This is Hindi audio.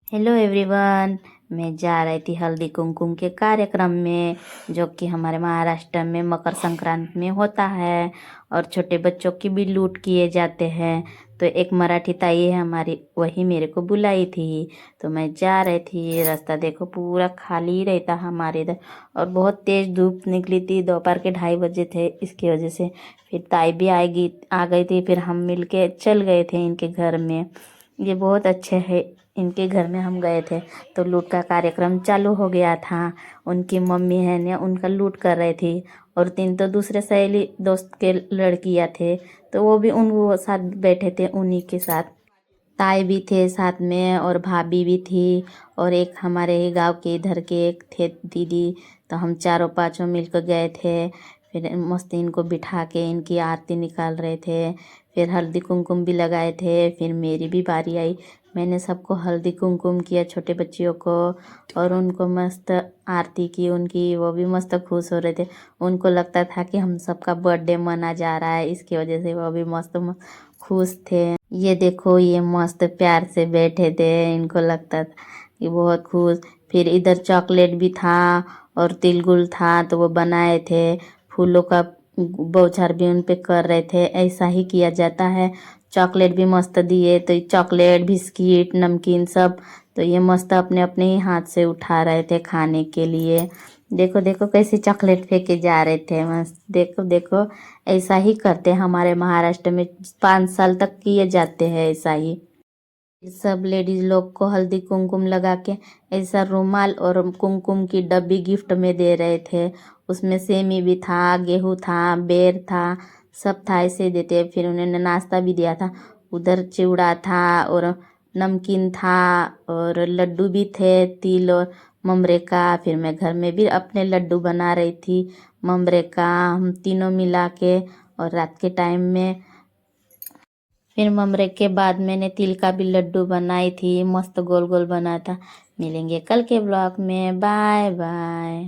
Hello everyone. मैं जा रही थी हल्दी कुमकुम के कार्यक्रम में, जो कि हमारे महाराष्ट्र में मकर संक्रांति में होता है और छोटे बच्चों की भी लूट किए जाते हैं। तो एक मराठी ताई है हमारी, वही मेरे को बुलाई थी। तो मैं जा रही थी, रास्ता देखो पूरा खाली रहता हमारे इधर और बहुत तेज धूप निकली थी, दोपहर के 2:30 बजे थे। इसकी वजह से फिर ताई भी आ गई थी, फिर हम मिलके चल गए थे इनके घर में। ये बहुत अच्छे है, इनके घर में हम गए थे तो लूट का कार्यक्रम चालू हो गया था। उनकी मम्मी है ने उनका लूट कर रही थी और 3 तो दूसरे सहेली दोस्त के लड़कियां थे, तो वो भी उन साथ बैठे थे उन्हीं के साथ। ताई भी थे साथ में और भाभी भी थी और एक हमारे ही गांव के इधर के एक थे दीदी। तो हम चारों पांचों मिलकर गए थे। फिर मस्त इनको बिठा के इनकी आरती निकाल रहे थे, फिर हल्दी कुमकुम भी लगाए थे। फिर मेरी भी बारी आई, मैंने सबको हल्दी कुमकुम किया, छोटे बच्चियों को, और उनको मस्त आरती की उनकी। वो भी मस्त खुश हो रहे थे, उनको लगता था कि हम सबका बर्थडे मना जा रहा है, इसकी वजह से वो भी मस्त खुश थे। ये देखो ये मस्त प्यार से बैठे थे, इनको लगता था कि बहुत खुश। फिर इधर चॉकलेट भी था और तिलगुल था, तो वो बनाए थे। फूलों का बौछार भी उन पे कर रहे थे, ऐसा ही किया जाता है। चॉकलेट भी मस्त दिए, तो चॉकलेट बिस्किट नमकीन सब, तो ये मस्त अपने अपने ही हाथ से उठा रहे थे खाने के लिए। देखो देखो कैसे चॉकलेट फेंके जा रहे थे, मस्त देखो देखो। ऐसा ही करते हैं हमारे महाराष्ट्र में, 5 साल तक किए जाते हैं ऐसा ही। सब लेडीज लोग को हल्दी कुमकुम लगा के ऐसा रुमाल और कुमकुम की डब्बी गिफ्ट में दे रहे थे। उसमें सेमी भी था, गेहूं था, बेर था, सब था, ऐसे देते। फिर उन्होंने नाश्ता भी दिया था, उधर चिवड़ा था और नमकीन था और लड्डू भी थे, तिल और ममरे का। फिर मैं घर में भी अपने लड्डू बना रही थी, ममरे का, हम तीनों मिला के। और रात के टाइम में फिर ममरे के बाद मैंने तिल का भी लड्डू बनाई थी, मस्त गोल गोल बना था। मिलेंगे कल के ब्लॉग में, बाय बाय।